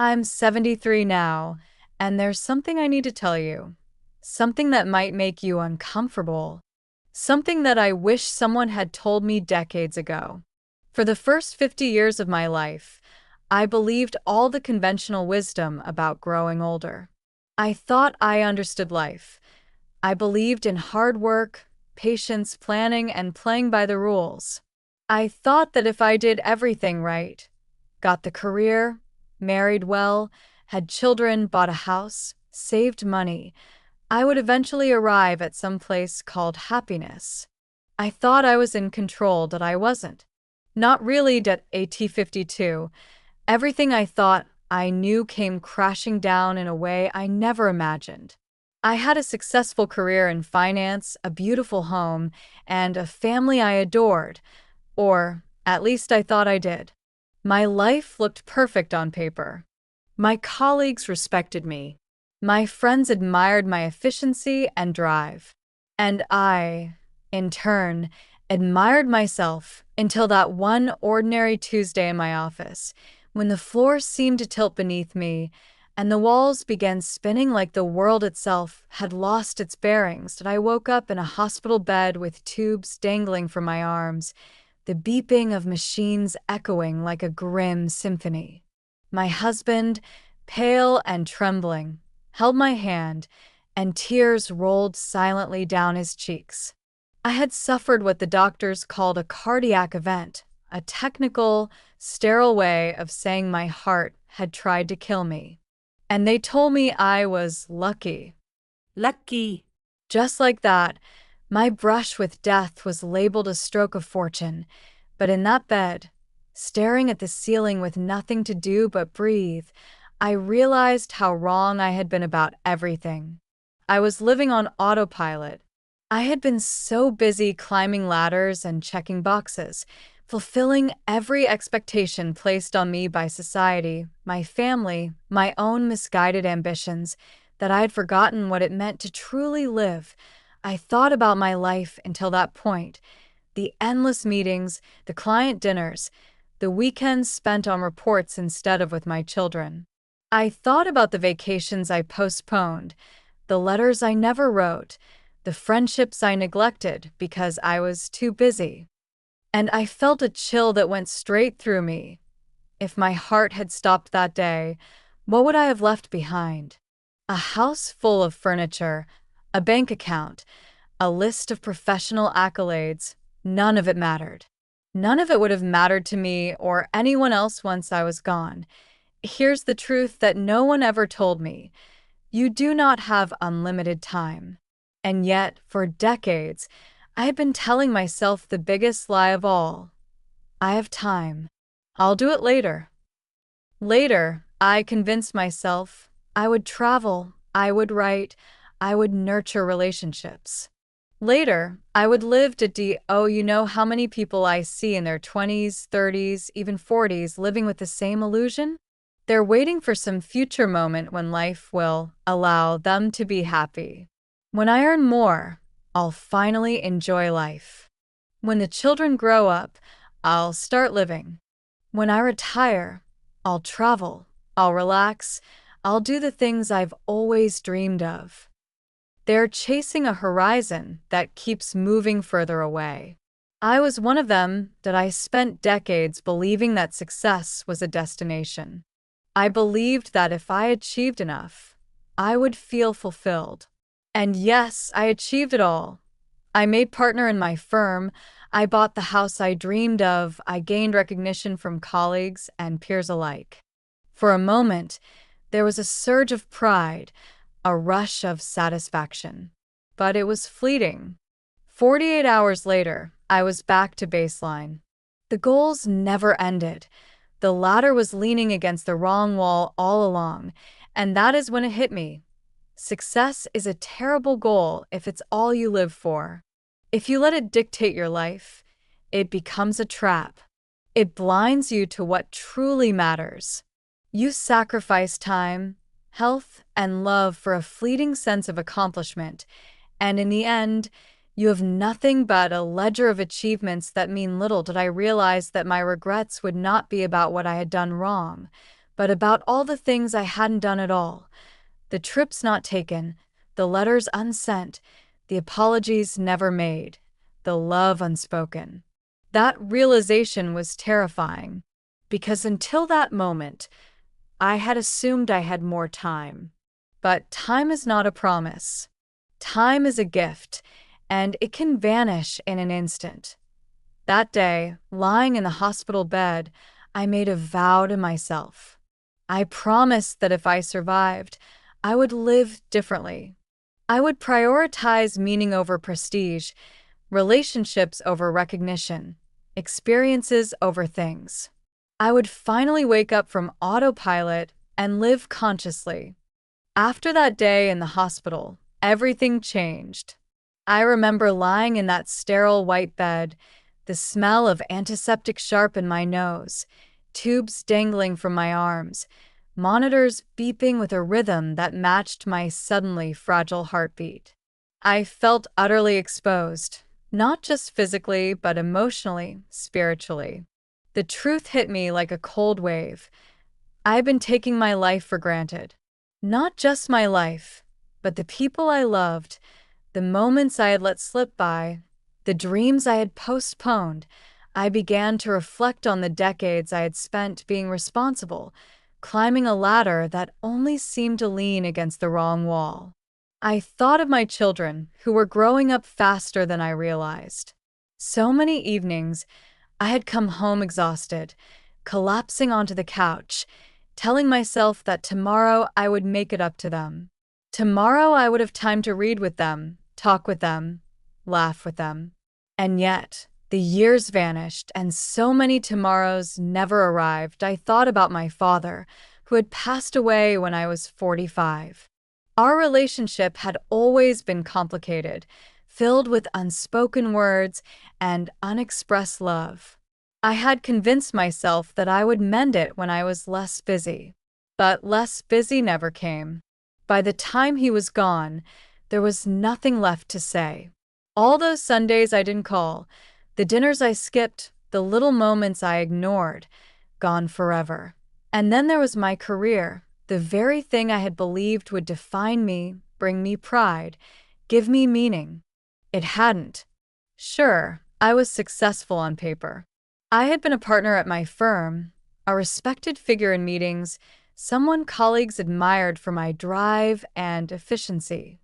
I'm 73 now, and there's something I need to tell you. Something that might make you uncomfortable. Something that I wish someone had told me decades ago. For the first 50 years of my life, I believed all the conventional wisdom about growing older. I thought I understood life. I believed in hard work, patience, planning, and playing by the rules. I thought that if I did everything right, got the career, married well, had children, bought a house, saved money, I would eventually arrive at some place called happiness. I thought I was in control, that I wasn't. Not really, that AT52. Everything I thought I knew came crashing down in a way I never imagined. I had a successful career in finance, a beautiful home, and a family I adored, or at least I thought I did. My life looked perfect on paper. My colleagues respected me. My friends admired my efficiency and drive. And I, in turn, admired myself until that one ordinary Tuesday in my office, when the floor seemed to tilt beneath me and the walls began spinning like the world itself had lost its bearings, that I woke up in a hospital bed with tubes dangling from my arms, the beeping of machines echoing like a grim symphony. My husband, pale and trembling, held my hand, and tears rolled silently down his cheeks. I had suffered what the doctors called a cardiac event, a technical, sterile way of saying my heart had tried to kill me. And they told me I was lucky. Lucky. Just like that, my brush with death was labeled a stroke of fortune. But in that bed, staring at the ceiling with nothing to do but breathe, I realized how wrong I had been about everything. I was living on autopilot. I had been so busy climbing ladders and checking boxes, fulfilling every expectation placed on me by society, my family, my own misguided ambitions, that I had forgotten what it meant to truly live. I thought about my life until that point, the endless meetings, the client dinners, the weekends spent on reports instead of with my children. I thought about the vacations I postponed, the letters I never wrote, the friendships I neglected because I was too busy. And I felt a chill that went straight through me. If my heart had stopped that day, what would I have left behind? A house full of furniture, a bank account, a list of professional accolades. None of it mattered. None of it would have mattered to me or anyone else once I was gone. Here's the truth that no one ever told me. You do not have unlimited time. And yet, for decades, I had been telling myself the biggest lie of all. I have time. I'll do it later. Later, I convinced myself I would travel, I would write, I would nurture relationships. Later, I would live to you know how many people I see in their 20s, 30s, even 40s living with the same illusion? They're waiting for some future moment when life will allow them to be happy. When I earn more, I'll finally enjoy life. When the children grow up, I'll start living. When I retire, I'll travel, I'll relax, I'll do the things I've always dreamed of. They're chasing a horizon that keeps moving further away. I was one of them, that I spent decades believing that success was a destination. I believed that if I achieved enough, I would feel fulfilled. And yes, I achieved it all. I made partner in my firm, I bought the house I dreamed of, I gained recognition from colleagues and peers alike. For a moment, there was a surge of pride, a rush of satisfaction. But it was fleeting. 48 hours later, I was back to baseline. The goals never ended. The ladder was leaning against the wrong wall all along, and that is when it hit me. Success is a terrible goal if it's all you live for. If you let it dictate your life, it becomes a trap. It blinds you to what truly matters. You sacrifice time, health, and love for a fleeting sense of accomplishment, and in the end, you have nothing but a ledger of achievements that mean little. Did I realize that my regrets would not be about what I had done wrong, but about all the things I hadn't done at all. The trips not taken, the letters unsent, the apologies never made, the love unspoken. That realization was terrifying, because until that moment, I had assumed I had more time. But time is not a promise. Time is a gift, and it can vanish in an instant. That day, lying in the hospital bed, I made a vow to myself. I promised that if I survived, I would live differently. I would prioritize meaning over prestige, relationships over recognition, experiences over things. I would finally wake up from autopilot and live consciously. After that day in the hospital, everything changed. I remember lying in that sterile white bed, the smell of antiseptic sharp in my nose, tubes dangling from my arms, monitors beeping with a rhythm that matched my suddenly fragile heartbeat. I felt utterly exposed, not just physically, but emotionally, spiritually. The truth hit me like a cold wave. I'd been taking my life for granted. Not just my life, but the people I loved, the moments I had let slip by, the dreams I had postponed. I began to reflect on the decades I had spent being responsible, climbing a ladder that only seemed to lean against the wrong wall. I thought of my children, who were growing up faster than I realized. So many evenings, I had come home exhausted, collapsing onto the couch, telling myself that tomorrow I would make it up to them. Tomorrow I would have time to read with them, talk with them, laugh with them. And yet, the years vanished, and so many tomorrows never arrived. I thought about my father, who had passed away when I was 45. Our relationship had always been complicated, filled with unspoken words and unexpressed love. I had convinced myself that I would mend it when I was less busy. But less busy never came. By the time he was gone, there was nothing left to say. All those Sundays I didn't call, the dinners I skipped, the little moments I ignored, gone forever. And then there was my career, the very thing I had believed would define me, bring me pride, give me meaning. It hadn't. Sure, I was successful on paper. I had been a partner at my firm, a respected figure in meetings, someone colleagues admired for my drive and efficiency.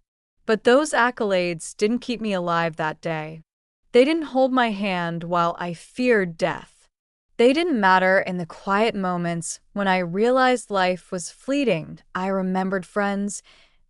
But those accolades didn't keep me alive that day. They didn't hold my hand while I feared death. They didn't matter in the quiet moments when I realized life was fleeting. I remembered friends,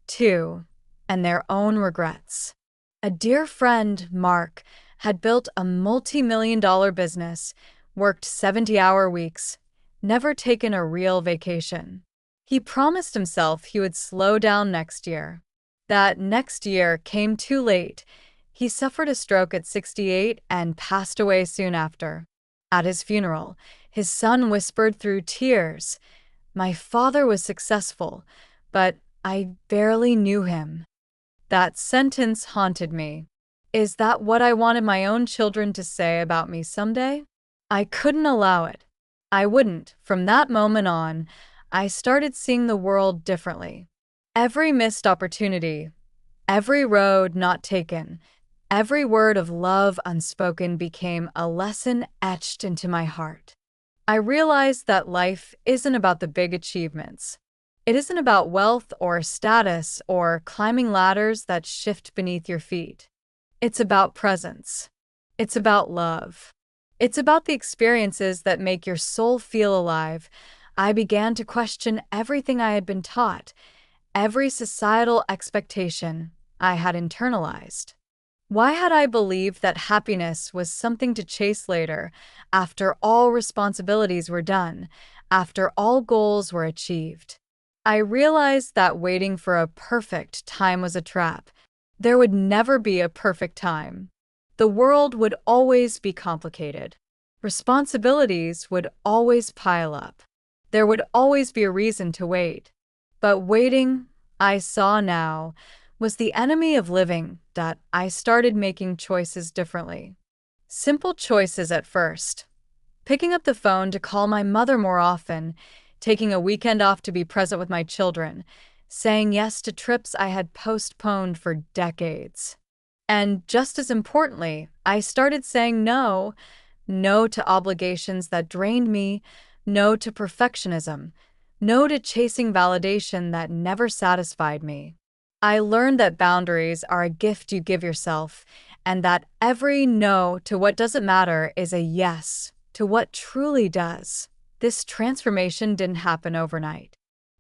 too, and their own regrets. A dear friend, Mark, had built a multi-million-dollar business, worked 70-hour weeks, never taken a real vacation. He promised himself he would slow down next year. That next year came too late. He suffered a stroke at 68 and passed away soon after. At his funeral, his son whispered through tears, "My father was successful, but I barely knew him." That sentence haunted me. Is that what I wanted my own children to say about me someday? I couldn't allow it. I wouldn't. From that moment on, I started seeing the world differently. Every missed opportunity, every road not taken, every word of love unspoken became a lesson etched into my heart. I realized that life isn't about the big achievements. It isn't about wealth or status or climbing ladders that shift beneath your feet. It's about presence. It's about love. It's about the experiences that make your soul feel alive. I began to question everything I had been taught, every societal expectation I had internalized. Why had I believed that happiness was something to chase later, after all responsibilities were done, after all goals were achieved? I realized that waiting for a perfect time was a trap. There would never be a perfect time. The world would always be complicated. Responsibilities would always pile up. There would always be a reason to wait. But waiting, I saw now, was the enemy of living. That I started making choices differently. Simple choices at first. Picking up the phone to call my mother more often, taking a weekend off to be present with my children, saying yes to trips I had postponed for decades. And just as importantly, I started saying no. No to obligations that drained me, no to perfectionism, no to chasing validation that never satisfied me. I learned that boundaries are a gift you give yourself, and that every no to what doesn't matter is a yes to what truly does. This transformation didn't happen overnight.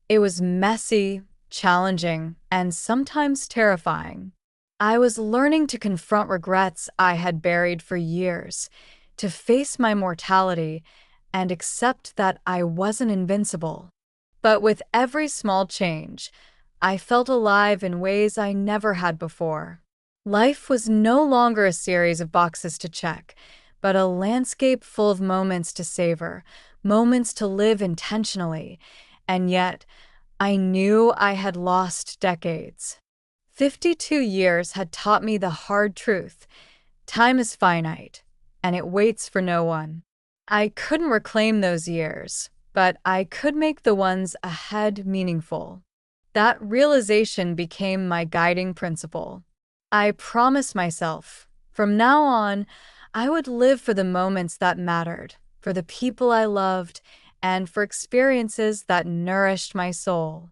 It was messy, challenging, and sometimes terrifying. I was learning to confront regrets I had buried for years, to face my mortality, and accept that I wasn't invincible. But with every small change, I felt alive in ways I never had before. Life was no longer a series of boxes to check, but a landscape full of moments to savor, moments to live intentionally. And yet, I knew I had lost decades. 52 years had taught me the hard truth. Time is finite, and it waits for no one. I couldn't reclaim those years, but I could make the ones ahead meaningful. That realization became my guiding principle. I promised myself, from now on, I would live for the moments that mattered, for the people I loved, and for experiences that nourished my soul.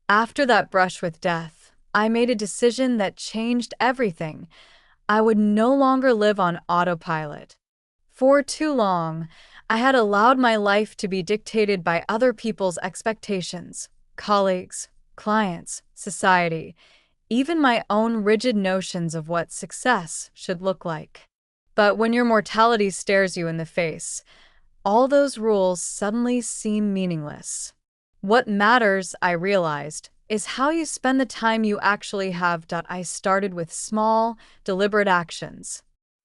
After that brush with death, I made a decision that changed everything. I would no longer live on autopilot. For too long, I had allowed my life to be dictated by other people's expectations, colleagues, clients, society, even my own rigid notions of what success should look like. But when your mortality stares you in the face, all those rules suddenly seem meaningless. What matters, I realized, is how you spend the time you actually have. I started with small, deliberate actions.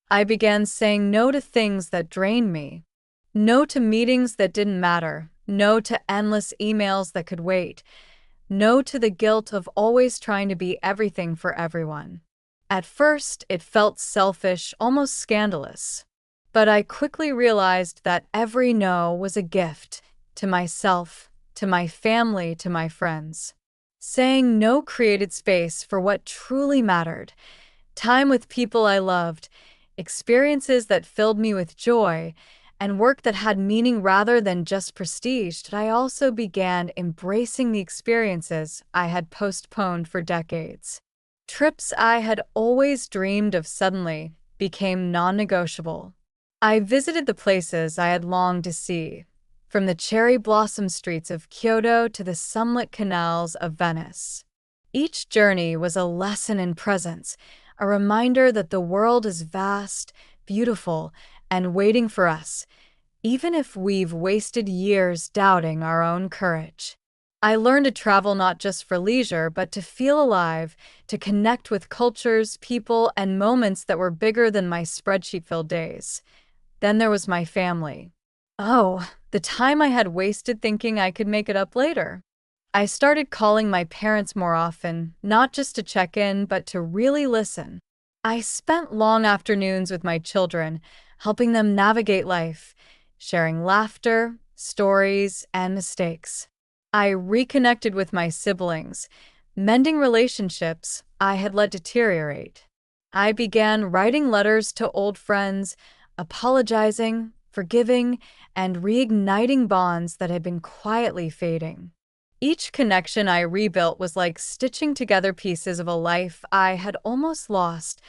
I began saying no to things that drained me, no to meetings that didn't matter, no to endless emails that could wait, no to the guilt of always trying to be everything for everyone. At first, it felt selfish, almost scandalous. But I quickly realized that every no was a gift to myself, to my family, to my friends. Saying no created space for what truly mattered: time with people I loved, experiences that filled me with joy, and work that had meaning rather than just prestige. I also began embracing the experiences I had postponed for decades. Trips I had always dreamed of suddenly became non-negotiable. I visited the places I had longed to see, from the cherry blossom streets of Kyoto to the sunlit canals of Venice. Each journey was a lesson in presence, a reminder that the world is vast, beautiful, and waiting for us, even if we've wasted years doubting our own courage. I learned to travel not just for leisure, but to feel alive, to connect with cultures, people, and moments that were bigger than my spreadsheet-filled days. Then there was my family. Oh, the time I had wasted thinking I could make it up later. I started calling my parents more often, not just to check in, but to really listen. I spent long afternoons with my children, helping them navigate life, sharing laughter, stories, and mistakes. I reconnected with my siblings, mending relationships I had let deteriorate. I began writing letters to old friends, apologizing, forgiving, and reigniting bonds that had been quietly fading. Each connection I rebuilt was like stitching together pieces of a life I had almost lost.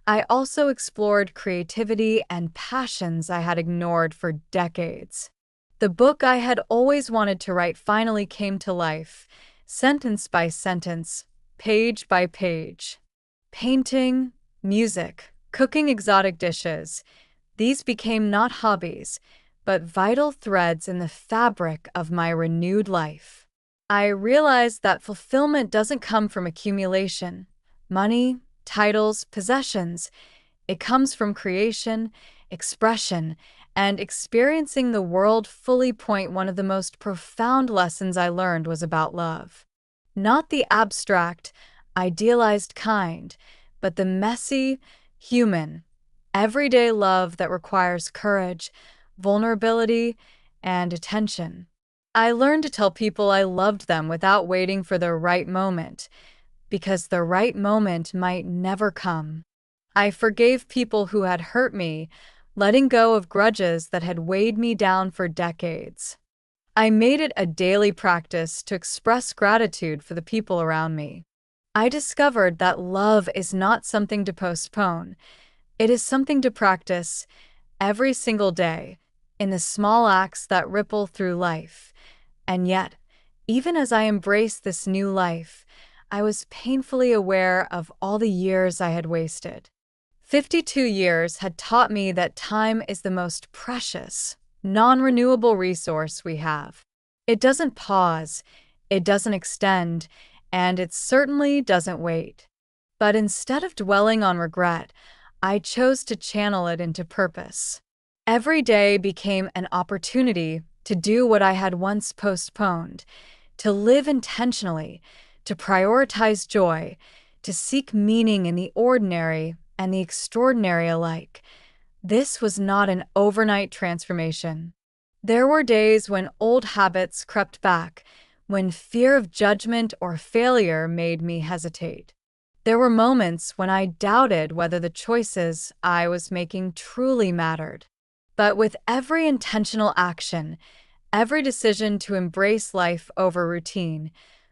I also explored creativity and passions I had ignored for decades. The book I had always wanted to write finally came to life, sentence by sentence, page by page. Painting, music, cooking exotic dishes, these became not hobbies, but vital threads in the fabric of my renewed life. I realized that fulfillment doesn't come from accumulation, money, titles, possessions. It comes from creation, expression, and experiencing the world fully. One of the most profound lessons I learned was about love. Not the abstract, idealized kind, but the messy, human, everyday love that requires courage, vulnerability, and attention. I learned to tell people I loved them without waiting for the right moment, because the right moment might never come. I forgave people who had hurt me, letting go of grudges that had weighed me down for decades. I made it a daily practice to express gratitude for the people around me. I discovered that love is not something to postpone. It is something to practice every single day in the small acts that ripple through life. And yet, even as I embraced this new life, I was painfully aware of all the years I had wasted. 52 years had taught me that time is the most precious, non-renewable resource we have. It doesn't pause, it doesn't extend, and it certainly doesn't wait. But instead of dwelling on regret, I chose to channel it into purpose. Every day became an opportunity to do what I had once postponed, to live intentionally, to prioritize joy, to seek meaning in the ordinary and the extraordinary alike. This was not an overnight transformation. There were days when old habits crept back, when fear of judgment or failure made me hesitate. There were moments when I doubted whether the choices I was making truly mattered. But with every intentional action, every decision to embrace life over routine,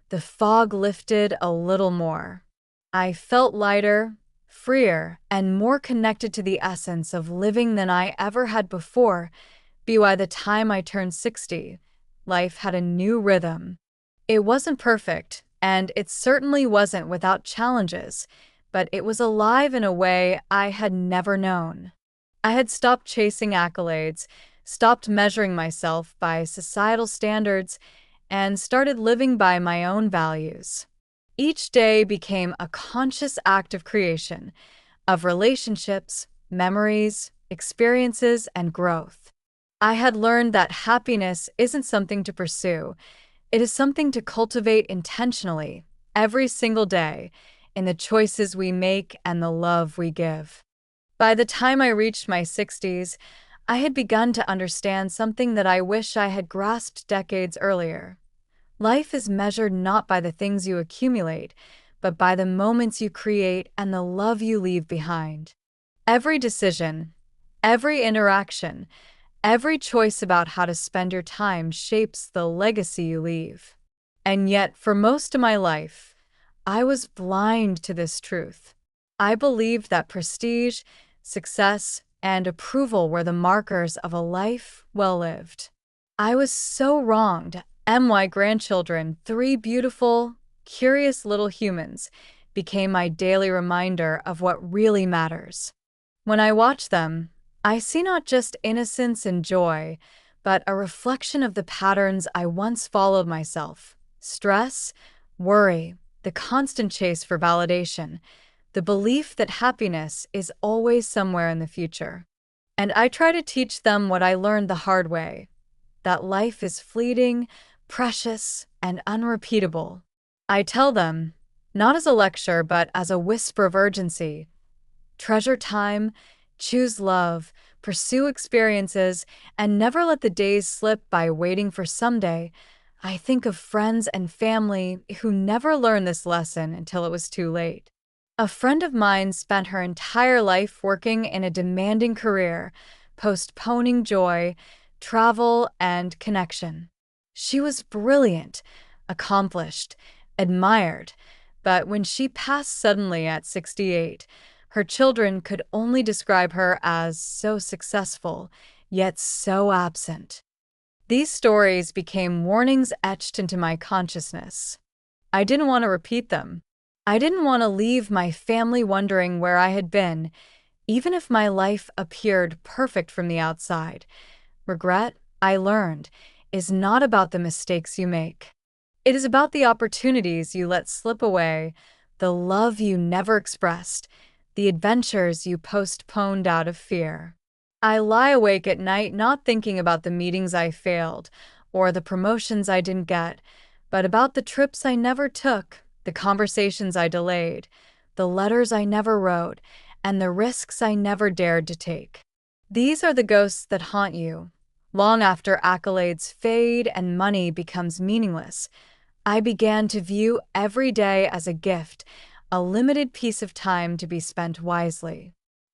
the fog lifted a little more. I felt lighter, freer, and more connected to the essence of living than I ever had before. By the time I turned 60, life had a new rhythm. It wasn't perfect, and it certainly wasn't without challenges, but it was alive in a way I had never known. I had stopped chasing accolades, stopped measuring myself by societal standards, and started living by my own values. Each day became a conscious act of creation, of relationships, memories, experiences, and growth. I had learned that happiness isn't something to pursue. It is something to cultivate intentionally, every single day, in the choices we make and the love we give. By the time I reached my 60s, I had begun to understand something that I wish I had grasped decades earlier. Life is measured not by the things you accumulate, but by the moments you create and the love you leave behind. Every decision, every interaction, every choice about how to spend your time shapes the legacy you leave. And yet, for most of my life, I was blind to this truth. I believed that prestige, success, and approval were the markers of a life well lived. I was so wronged. My grandchildren, 3 beautiful, curious little humans, became my daily reminder of what really matters. When I watch them, I see not just innocence and joy, but a reflection of the patterns I once followed myself: stress, worry, the constant chase for validation, the belief that happiness is always somewhere in the future. And I try to teach them what I learned the hard way: that life is fleeting, precious, and unrepeatable. I tell them, not as a lecture but as a whisper of urgency: treasure time, choose love, pursue experiences, and never let the days slip by waiting for someday. I think of friends and family who never learned this lesson until it was too late. A friend of mine spent her entire life working in a demanding career, postponing joy, travel, and connection. She was brilliant, accomplished, admired, but when she passed suddenly at 68, her children could only describe her as so successful, yet so absent. These stories became warnings etched into my consciousness. I didn't want to repeat them. I didn't want to leave my family wondering where I had been, even if my life appeared perfect from the outside. Regret, I learned, is not about the mistakes you make. It is about the opportunities you let slip away, the love you never expressed, the adventures you postponed out of fear. I lie awake at night not thinking about the meetings I failed or the promotions I didn't get, but about the trips I never took, the conversations I delayed, the letters I never wrote, and the risks I never dared to take. These are the ghosts that haunt you, Long after accolades fade and money becomes meaningless, I began to view every day as a gift, a limited piece of time to be spent wisely.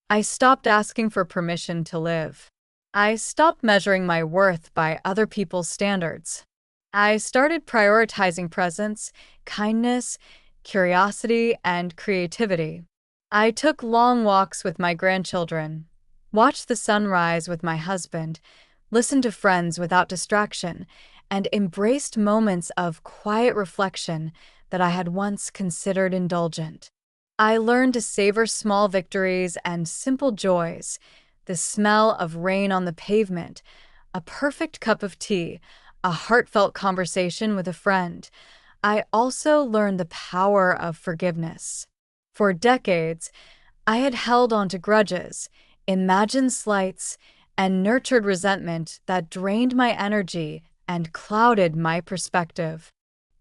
I stopped asking for permission to live. I stopped measuring my worth by other people's standards. I started prioritizing presence, kindness, curiosity, and creativity. I took long walks with my grandchildren, watched the sunrise with my husband, listened to friends without distraction, and embraced moments of quiet reflection that I had once considered indulgent. I learned to savor small victories and simple joys, the smell of rain on the pavement, a perfect cup of tea, a heartfelt conversation with a friend. I also learned the power of forgiveness. For decades, I had held on to grudges, imagined slights, and nurtured resentment that drained my energy and clouded my perspective.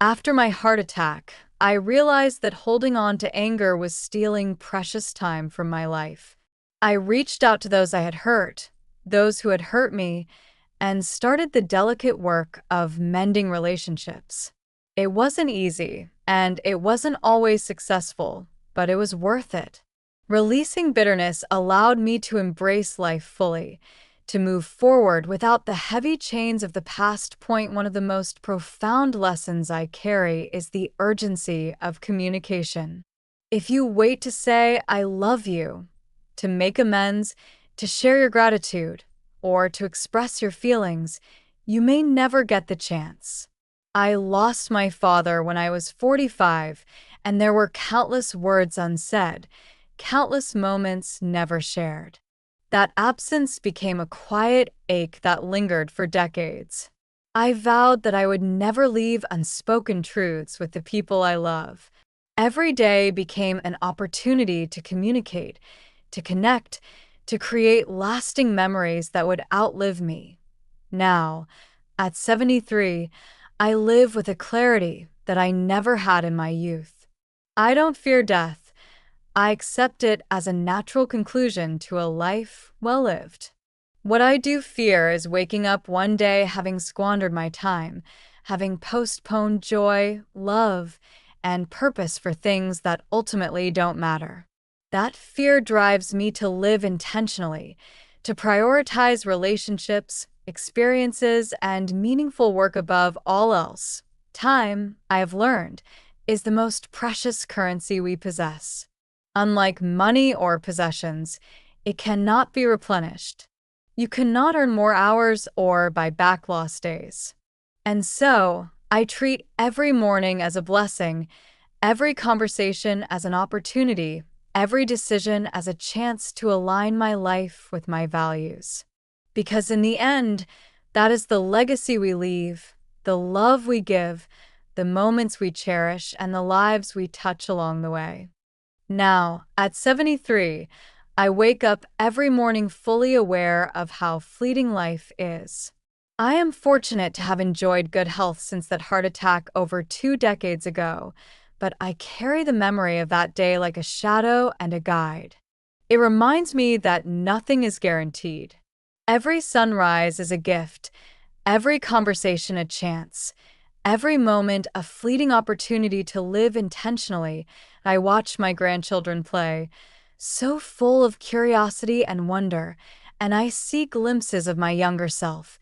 After my heart attack, I realized that holding on to anger was stealing precious time from my life. I reached out to those I had hurt, those who had hurt me, and started the delicate work of mending relationships. It wasn't easy, and it wasn't always successful, but it was worth it. Releasing bitterness allowed me to embrace life fully, to move forward without the heavy chains of the past. One of the most profound lessons I carry is the urgency of communication. If you wait to say, "I love you," to make amends, to share your gratitude, or to express your feelings, you may never get the chance. I lost my father when I was 45, and there were countless words unsaid, countless moments never shared. That absence became a quiet ache that lingered for decades. I vowed that I would never leave unspoken truths with the people I love. Every day became an opportunity to communicate, to connect, to create lasting memories that would outlive me. Now, at 73, I live with a clarity that I never had in my youth. I don't fear death. I accept it as a natural conclusion to a life well lived. What I do fear is waking up one day having squandered my time, having postponed joy, love, and purpose for things that ultimately don't matter. That fear drives me to live intentionally, to prioritize relationships, experiences, and meaningful work above all else. Time, I have learned, is the most precious currency we possess. Unlike money or possessions, it cannot be replenished. You cannot earn more hours or buy back lost days. And so, I treat every morning as a blessing, every conversation as an opportunity, every decision as a chance to align my life with my values. Because in the end, that is the legacy we leave, the love we give, the moments we cherish, and the lives we touch along the way. Now, at 73, I wake up every morning fully aware of how fleeting life is. I am fortunate to have enjoyed good health since that heart attack over 2 decades ago, but I carry the memory of that day like a shadow and a guide. It reminds me that nothing is guaranteed. Every sunrise is a gift, every conversation a chance, every moment a fleeting opportunity to live intentionally. I watch my grandchildren play, so full of curiosity and wonder, and I see glimpses of my younger self,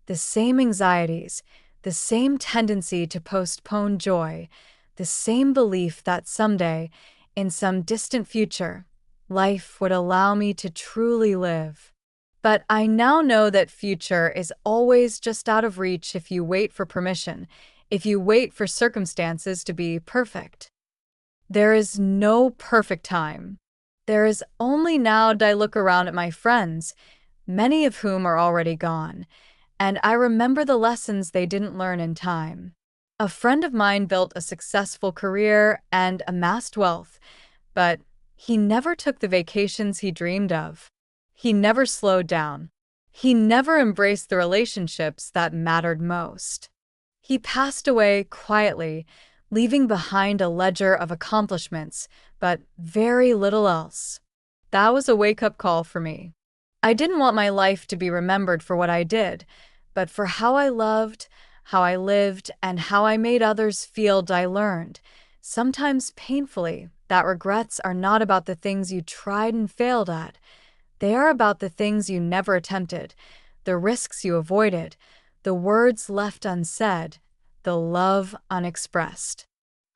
the same anxieties, the same tendency to postpone joy, the same belief that someday, in some distant future, life would allow me to truly live. But I now know that future is always just out of reach if you wait for permission, if you wait for circumstances to be perfect. There is no perfect time. There is only now. I look around at my friends, many of whom are already gone, and I remember the lessons they didn't learn in time. A friend of mine built a successful career and amassed wealth, but he never took the vacations he dreamed of. He never slowed down. He never embraced the relationships that mattered most. He passed away quietly, leaving behind a ledger of accomplishments, but very little else. That was a wake-up call for me. I didn't want my life to be remembered for what I did, but for how I loved, how I lived, and how I made others feel. I learned, sometimes painfully, that regrets are not about the things you tried and failed at. They are about the things you never attempted, the risks you avoided, the words left unsaid, the love unexpressed.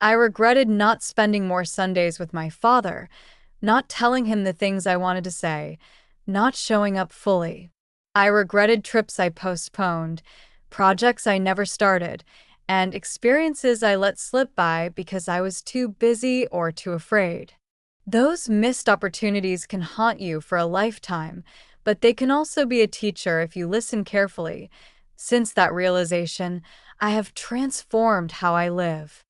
I regretted not spending more Sundays with my father, not telling him the things I wanted to say, not showing up fully. I regretted trips I postponed, projects I never started, and experiences I let slip by because I was too busy or too afraid. Those missed opportunities can haunt you for a lifetime, but they can also be a teacher if you listen carefully. Since that realization, I have transformed how I live.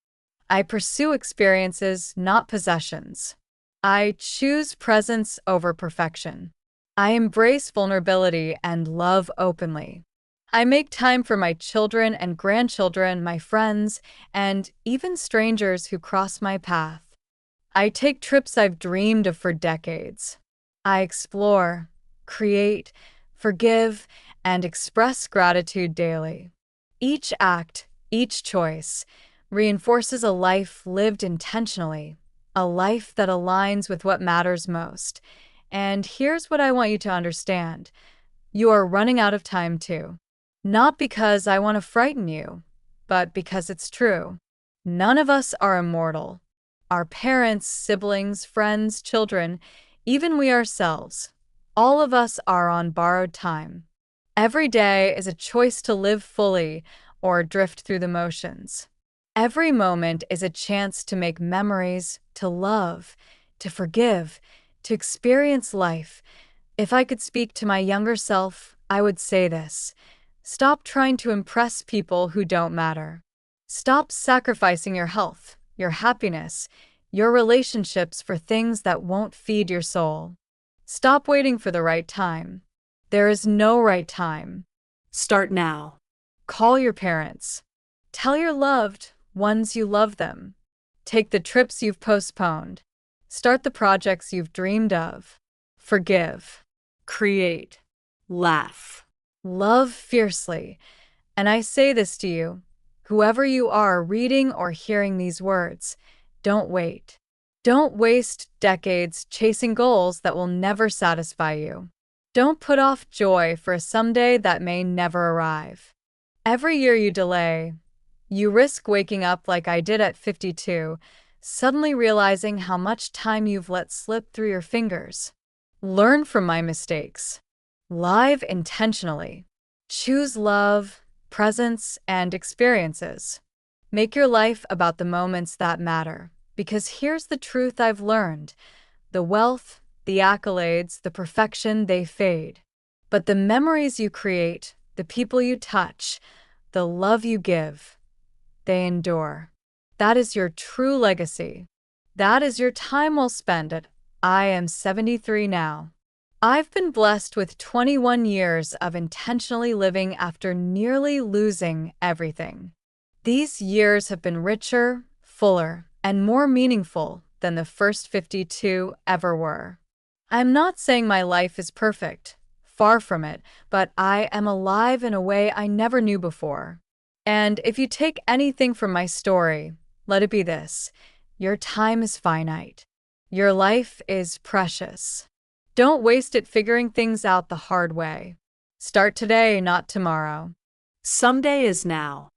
I pursue experiences, not possessions. I choose presence over perfection. I embrace vulnerability and love openly. I make time for my children and grandchildren, my friends, and even strangers who cross my path. I take trips I've dreamed of for decades. I explore, create, forgive, and express gratitude daily. Each act, each choice, reinforces a life lived intentionally, a life that aligns with what matters most. And here's what I want you to understand. You are running out of time too. Not because I want to frighten you, but because it's true. None of us are immortal. Our parents, siblings, friends, children, even we ourselves, all of us are on borrowed time. Every day is a choice to live fully or drift through the motions. Every moment is a chance to make memories, to love, to forgive, to experience life. If I could speak to my younger self, I would say this: stop trying to impress people who don't matter. Stop sacrificing your health, your happiness, your relationships for things that won't feed your soul. Stop waiting for the right time. There is no right time. Start now. Call your parents. Tell your loved ones you love them. Take the trips you've postponed. Start the projects you've dreamed of. Forgive. Create. Laugh. Love fiercely. And I say this to you, whoever you are reading or hearing these words, don't wait. Don't waste decades chasing goals that will never satisfy you. Don't put off joy for a someday that may never arrive. Every year you delay, you risk waking up like I did at 52, suddenly realizing how much time you've let slip through your fingers. Learn from my mistakes. Live intentionally. Choose love, presence, and experiences. Make your life about the moments that matter, because here's the truth I've learned. The wealth, the accolades, the perfection, they fade. But the memories you create, the people you touch, the love you give, they endure. That is your true legacy. That is your time well spent at I am 73 now. I've been blessed with 21 years of intentionally living after nearly losing everything. These years have been richer, fuller, and more meaningful than the first 52 ever were. I'm not saying my life is perfect, far from it, but I am alive in a way I never knew before. And if you take anything from my story, let it be this: your time is finite. Your life is precious. Don't waste it figuring things out the hard way. Start today, not tomorrow. Someday is now.